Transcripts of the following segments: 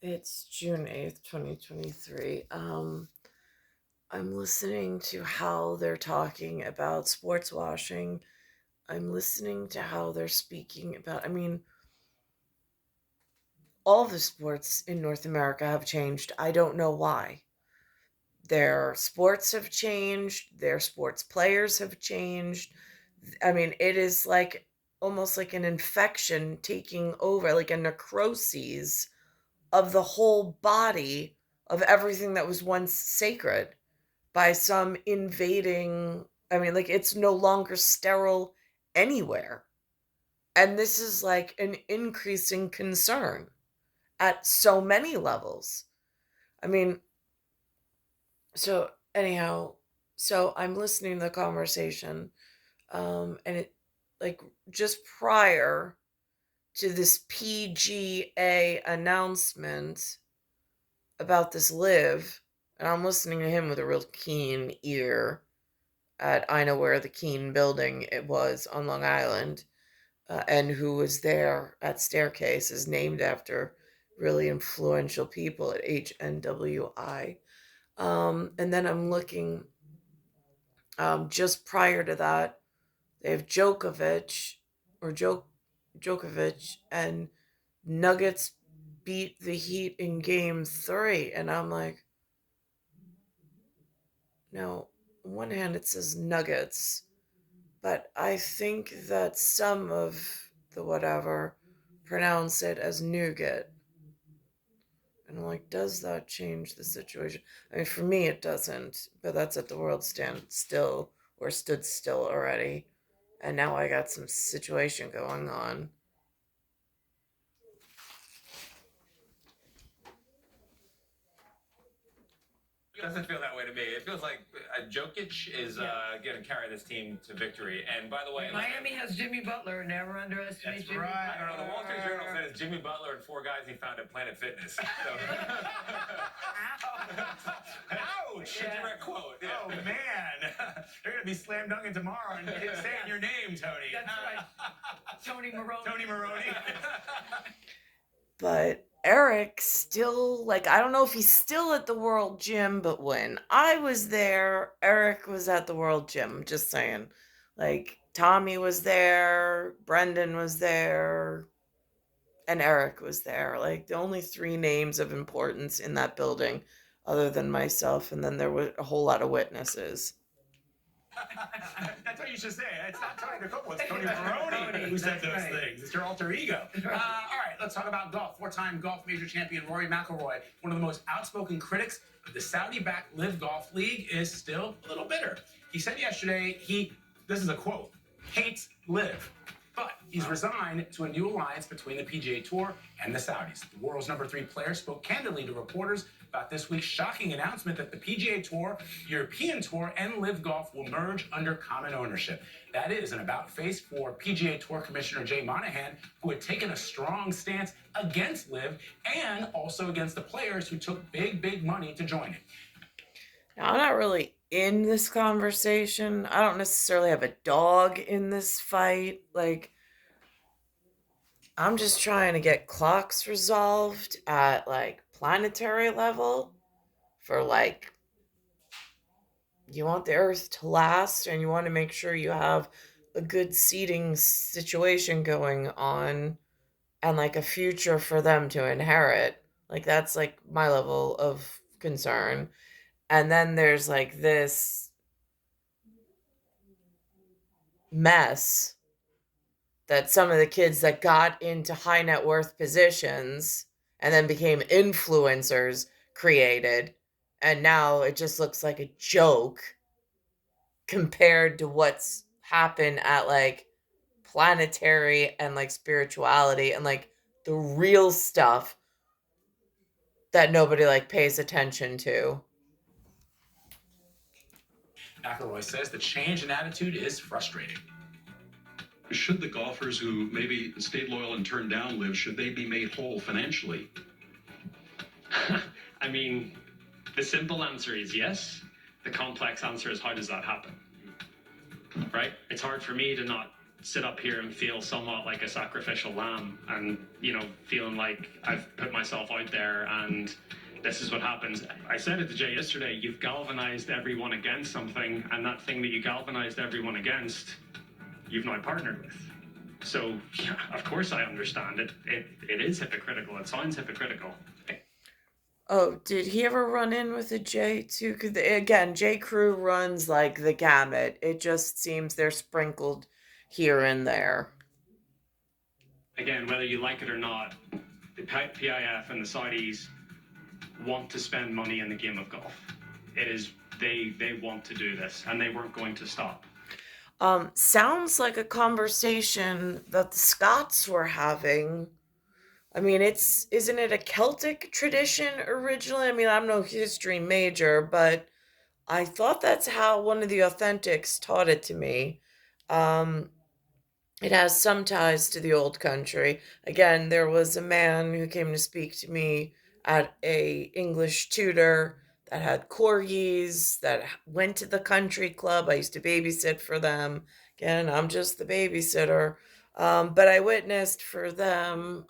It's June 8th, 2023. I'm listening to how they're talking about sports washing. I'm listening to how they're speaking about, all the sports in North America have changed. I don't know why. Their sports have changed, their sports players have changed. It is like almost like an infection taking over, like a necrosis of the whole body of everything that was once sacred by some invading. Like it's no longer sterile anywhere. And this is like an increasing concern at so many levels. I mean, so anyhow, so I'm listening to the conversation, and it, like, just prior to this PGA announcement about this live, and I'm listening to him with a real keen ear at I know where the Keene building it was on Long Island, and who was there at Staircase is named after really influential people at HNWI. And then I'm looking, just prior to that, they have Djokovic, and Nuggets beat the Heat in game 3. And I'm like, now, on one hand, it says Nuggets, but I think that some of the whatever pronounce it as nougat. And I'm like, does that change the situation? For me, it doesn't, but that's at the world stand still or stood still already. And now I got some situation going on. It doesn't feel that way to me. It feels like Jokic is going to carry this team to victory. And by the way, Miami has Jimmy Butler. Never underestimate that's Jimmy. right. I don't know. The Wall Street Journal says Jimmy Butler and 4 guys he found at Planet Fitness. So. Ouch! Yeah. Direct quote. Yeah. Oh man, they're going to be slam dunking tomorrow and saying your name, Tony. That's right. Tony Maroney. Tony Maroney. But Eric still, like, I don't know if he's still at the World Gym, but when I was there, Eric was at the World Gym. Just saying. Like, Tommy was there, Brendan was there, and Eric was there. Like, the only 3 names of importance in that building, other than myself, and then there were a whole lot of witnesses. That's what you should say. It's not Tony Nicole, it's Tony Maroney who said those things. It's your alter ego. All right, let's talk about golf. 4-time golf major champion Rory McIlroy, one of the most outspoken critics of the Saudi-backed Live Golf League, is still a little bitter. He said yesterday this is a quote, hates Live. But he's resigned to a new alliance between the PGA Tour and the Saudis. The world's #3 player spoke candidly to reporters about this week's shocking announcement that the PGA Tour, European Tour, and Live Golf will merge under common ownership. That is an about-face for PGA Tour Commissioner Jay Monahan, who had taken a strong stance against Live and also against the players who took big money to join it. Now, I'm not really in this conversation. I don't necessarily have a dog in this fight. Like, I'm just trying to get clocks resolved at, like, planetary level for, like, you want the Earth to last and you want to make sure you have a good seating situation going on and, like, a future for them to inherit. Like, that's, like, my level of concern. And then there's, like, this mess that some of the kids that got into high net worth positions and then became influencers created. And now it just looks like a joke compared to what's happened at, like, planetary and, like, spirituality and, like, the real stuff that nobody, like, pays attention to. McIlroy says the change in attitude is frustrating. Should the golfers who maybe stayed loyal and turned down Live, should they be made whole financially? I mean, the simple answer is yes. The complex answer is how does that happen? Right? It's hard for me to not sit up here and feel somewhat like a sacrificial lamb, and feeling like I've put myself out there and this is what happens. I said it to Jay yesterday, you've galvanized everyone against something, and that thing that you galvanized everyone against, you've now partnered with. So, yeah, of course I understand it. It is hypocritical. It sounds hypocritical. Oh, did he ever run in with a J too? Because again, J. Crew runs like the gamut. It just seems they're sprinkled here and there. Again, whether you like it or not, the PIF and the Saudis want to spend money in the game of golf. It is they want to do this, and they weren't going to stop. Sounds like a conversation that the Scots were having. I mean, isn't it a Celtic tradition originally? I mean, I'm no history major, but I thought that's how one of the authentics taught it to me. Um, it has some ties to the old country. Again, there was a man who came to speak to me at a English tutor that had corgis that went to the country club. I used to babysit for them. Again, I'm just the babysitter. But I witnessed for them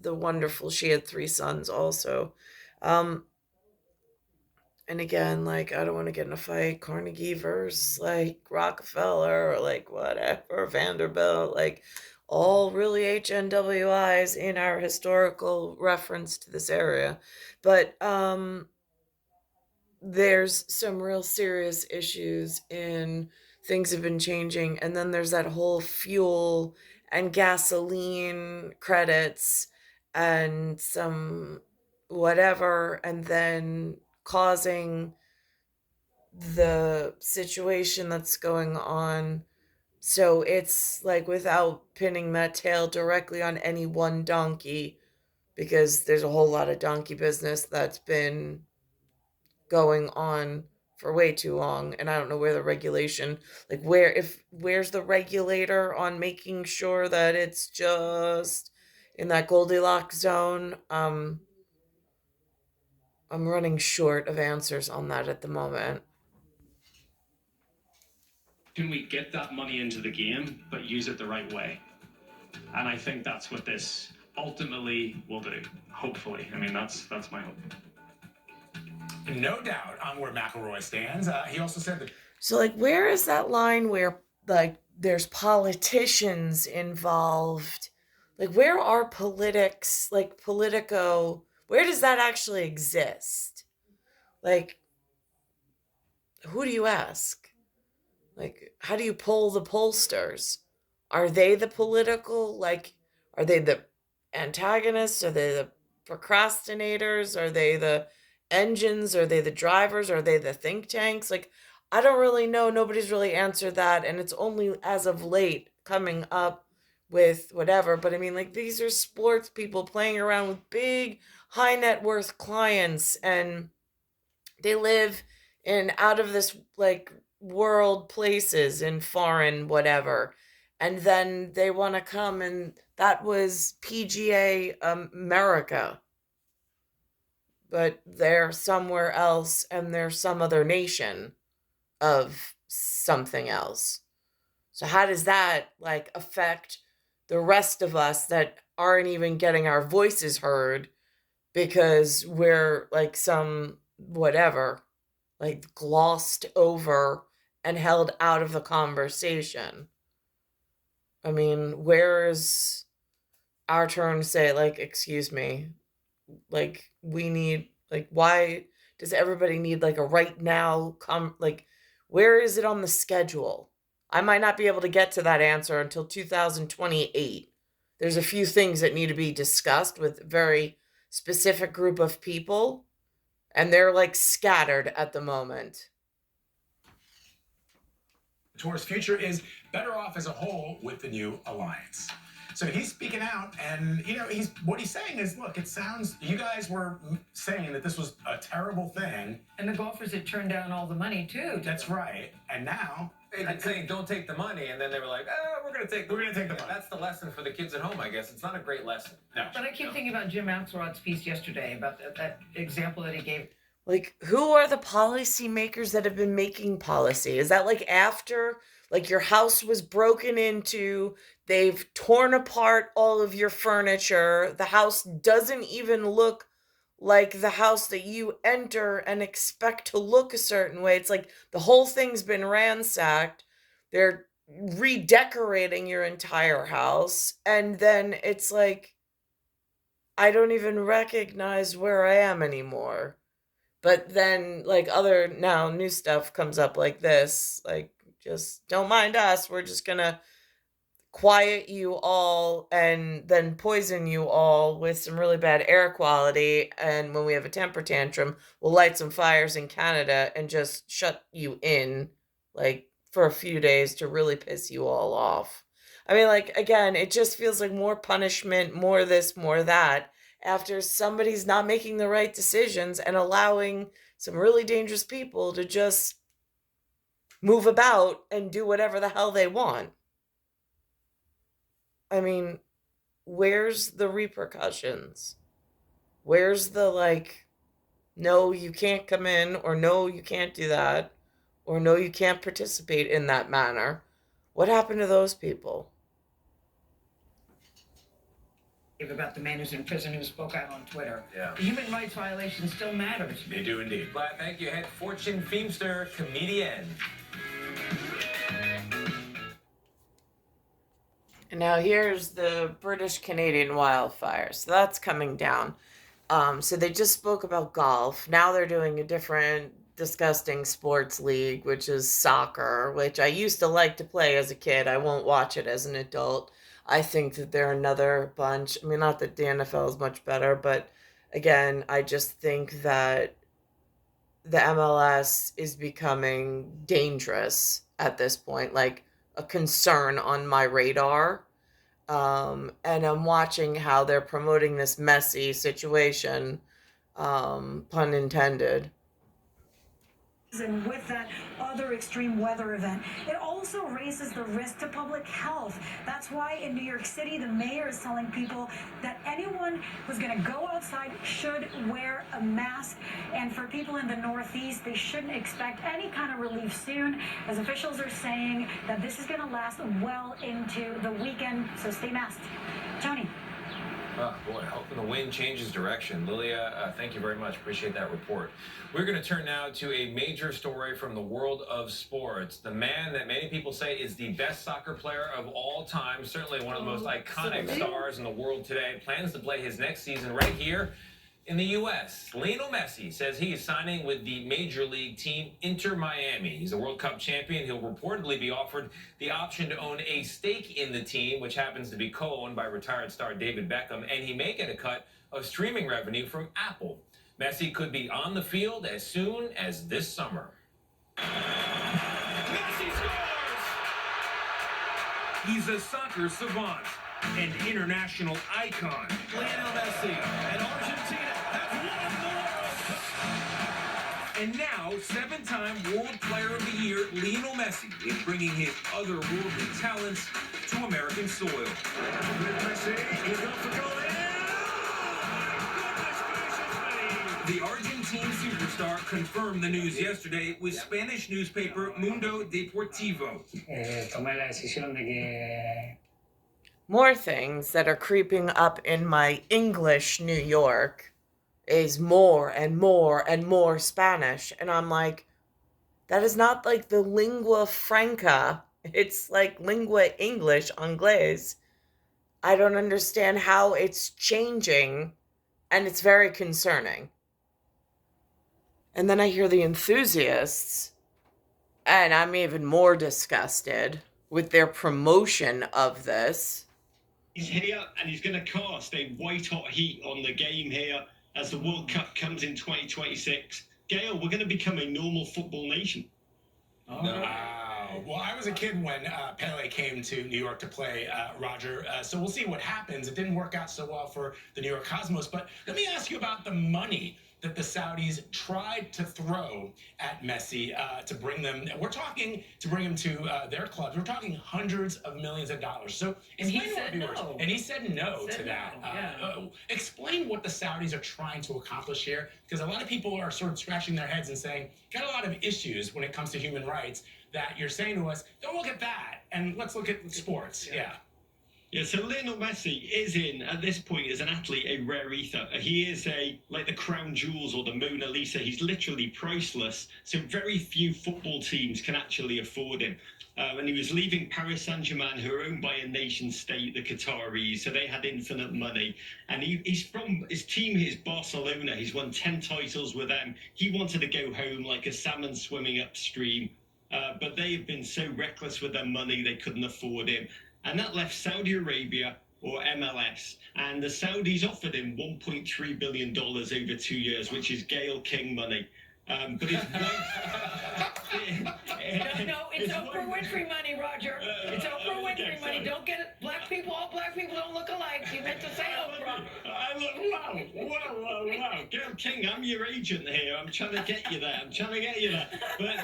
the wonderful, she had 3 sons also. And again, like, I don't want to get in a fight. Carnegie versus like Rockefeller or like whatever, Vanderbilt, like all really HNWIs in our historical reference to this area. But there's some real serious issues in things have been changing. And then there's that whole fuel and gasoline credits and some whatever, and then causing the situation that's going on. So it's like without pinning that tail directly on any one donkey, because there's a whole lot of donkey business that's been going on for way too long, and I don't know where the regulation, like where's the regulator on making sure that it's just in that Goldilocks zone. I'm running short of answers on that at the moment. Can we get that money into the game, but use it the right way? And I think that's what this ultimately will do. Hopefully. I mean, that's my hope. No doubt on where McElroy stands. He also said that. So, like, where is that line where, like, there's politicians involved? Like, where are politics, like, Politico, where does that actually exist? Like, who do you ask? Like, how do you poll the pollsters? Are they the political, like, are they the antagonists? Are they the procrastinators? Are they the engines? Are they the drivers? Are they the think tanks? Like, I don't really know. Nobody's really answered that. And it's only as of late coming up with whatever. But I mean, like, these are sports people playing around with big, high net worth clients, and they live in out of this, like, world places in foreign whatever, and then they want to come, and that was PGA America, but they're somewhere else, and they're some other nation of something else. So how does that, like, affect the rest of us that aren't even getting our voices heard because we're like some whatever, like, glossed over and held out of the conversation? I mean, where is our turn to say, like, excuse me, like, we need, like, why does everybody need, like, a right now like, where is it on the schedule? I might not be able to get to that answer until 2028. There's a few things that need to be discussed with a very specific group of people, and they're, like, scattered at the moment. The tour's future is better off as a whole with the new alliance. So he's speaking out, and what he's saying is, look, it sounds, you guys were saying that this was a terrible thing, And the golfers had turned down all the money too. that's right, and now They've been saying don't take the money, and then they were like, we're gonna take the We're gonna take the money. That's the lesson for the kids at home, I guess. It's not a great lesson. no. But I keep thinking about Jim Axelrod's piece yesterday about that example that he gave. Like, who are the policymakers that have been making policy? Is that, like, after Like your house was broken into, they've torn apart all of your furniture. The house doesn't even look like the house that you enter and expect to look a certain way. It's like the whole thing's been ransacked. They're redecorating your entire house. And then it's like, I don't even recognize where I am anymore. But then, like, other now new stuff comes up like this, like, just don't mind us. We're just gonna quiet you all and then poison you all with some really bad air quality. And when we have a temper tantrum, we'll light some fires in Canada and just shut you in, like, for a few days to really piss you all off. I mean, like, again, it just feels like more punishment, more this, more that, after somebody's not making the right decisions and allowing some really dangerous people to just move about and do whatever the hell they want. I mean, where's the repercussions? Where's the, like, no, you can't come in, or no, you can't do that, or no, you can't participate in that manner? What happened to those people? About the man who's in prison who spoke out on Twitter. Yeah. The human rights violation still matters. They do indeed. Glad, thank you. Head fortune femster comedian. And now here's the British Canadian wildfire. So that's coming down. So they just spoke about golf. Now they're doing a different disgusting sports league, which is soccer, which I used to like to play as a kid. I won't watch it as an adult. I think that they're another bunch. I mean, not that the NFL is much better, but again, I just think that the MLS is becoming dangerous at this point, like a concern on my radar. And I'm watching how they're promoting this messy situation, pun intended. And with that other extreme weather event, it also raises the risk to public health. That's why in New York City, the mayor is telling people that anyone who's going to go outside should wear a mask. And for people in the Northeast, they shouldn't expect any kind of relief soon, as officials are saying that this is going to last well into the weekend. So stay masked. Tony. Oh, boy, hoping the wind changes direction. Lilia, thank you very much. Appreciate that report. We're going to turn now to a major story from the world of sports. The man that many people say is the best soccer player of all time, certainly one of the most iconic stars in the world today, plans to play his next season right here in the U.S. Lionel Messi says he is signing with the Major League team Inter Miami. He's a World Cup champion. He'll reportedly be offered the option to own a stake in the team, which happens to be co-owned by retired star David Beckham, and he may get a cut of streaming revenue from Apple. Messi could be on the field as soon as this summer. Messi scores! He's a soccer savant, an international icon. Lionel Messi and Argentina have won the world. And now, seven-time World Player of the Year, Lionel Messi is bringing his otherworldly talents to American soil. Messi, he's off the goal. The Argentine superstar confirmed the news yesterday with Spanish newspaper Mundo Deportivo. More things that are creeping up in my English New York is more and more and more Spanish. And I'm like, that is not like the lingua franca. It's like lingua English, Anglaise. I don't understand how it's changing, and it's very concerning. And then I hear the enthusiasts, and I'm even more disgusted with their promotion of this. He's here, and he's going to cast a white-hot heat on the game here as the World Cup comes in 2026. Gail, we're going to become a normal football nation. Oh. Wow. Well, I was a kid when Pele came to New York to play Roger, so we'll see what happens. It didn't work out so well for the New York Cosmos, but let me ask you about the money that the Saudis tried to throw at Messi to bring them. We're talking to bring him to their clubs. We're talking hundreds of millions of dollars. So explain to our viewers. No. And he said no to that. Explain what the Saudis are trying to accomplish here, because a lot of people are sort of scratching their heads and saying, got a lot of issues when it comes to human rights. that you're saying to us, don't look at that, and let's look at sports. Yeah. Yeah, so Lionel Messi is at this point, as an athlete, a rare ether. He is like the crown jewels or the Mona Lisa. He's literally priceless. So very few football teams can actually afford him. And he was leaving Paris Saint-Germain, who are owned by a nation state, the Qataris, so they had infinite money. And he's from, his team is Barcelona. He's won 10 titles with them. He wanted to go home like a salmon swimming upstream. But they have been so reckless with their money, they couldn't afford him. And that left Saudi Arabia, or MLS, and the Saudis offered him $1.3 billion over 2 years, which is Gayle King money. But his wife... No, it's Oprah Winfrey money, Roger. It's Oprah Winfrey money. Don't get it. All black people don't look alike. You meant to say Oprah. Wow. Gayle King, I'm your agent here. I'm trying to get you there. But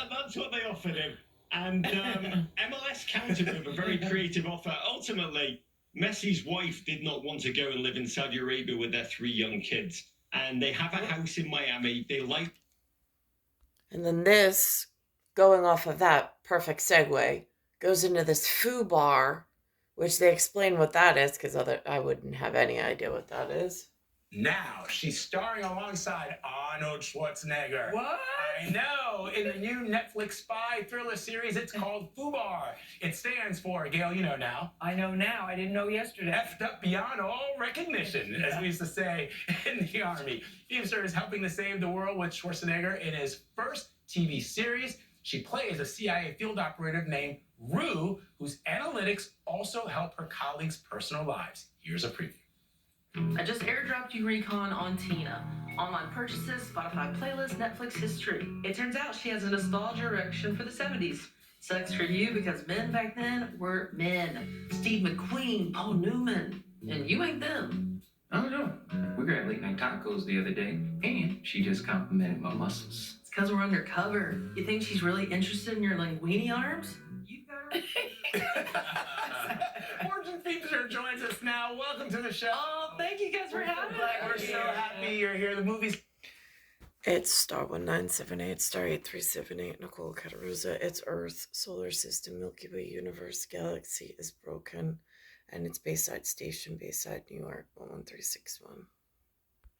that's what they offered him. And MLS countered with a very creative offer. Ultimately, Messi's wife did not want to go and live in Saudi Arabia with their 3 young kids. And they have a house in Miami. They like... And then this, going off of that perfect segue, goes into this foo bar, which they explain what that is, because I wouldn't have any idea what that is. Now she's starring alongside Arnold Schwarzenegger. What? I know. In the new Netflix spy thriller series, it's called FUBAR. It stands for, Gail, you know now. I know now. I didn't know yesterday. Effed up beyond all recognition, as we used to say in the Army. Feimster is helping to save the world with Schwarzenegger in his first TV series. She plays a CIA field operative named Rue, whose analytics also help her colleagues' personal lives. Here's a preview. I just airdropped you Recon on Tina. Online purchases, Spotify playlist, Netflix history. It turns out she has a nostalgia erection for the 70s. Sucks for you because men back then were men. Steve McQueen, Paul Newman. And you ain't them. I don't know. We grabbed late night tacos the other day, and she just complimented my muscles. It's because we're undercover. You think she's really interested in your linguini arms? You got her. Fortune Feimster joins us now. Welcome to the show. Oh, thank you guys for having me. We're so happy you're here. The movie's... It's star 1978, star 8378, Nicole, Cattaruzza. It's Earth, solar system, Milky Way universe, galaxy is broken, and it's Bayside Station, Bayside, New York, 11361.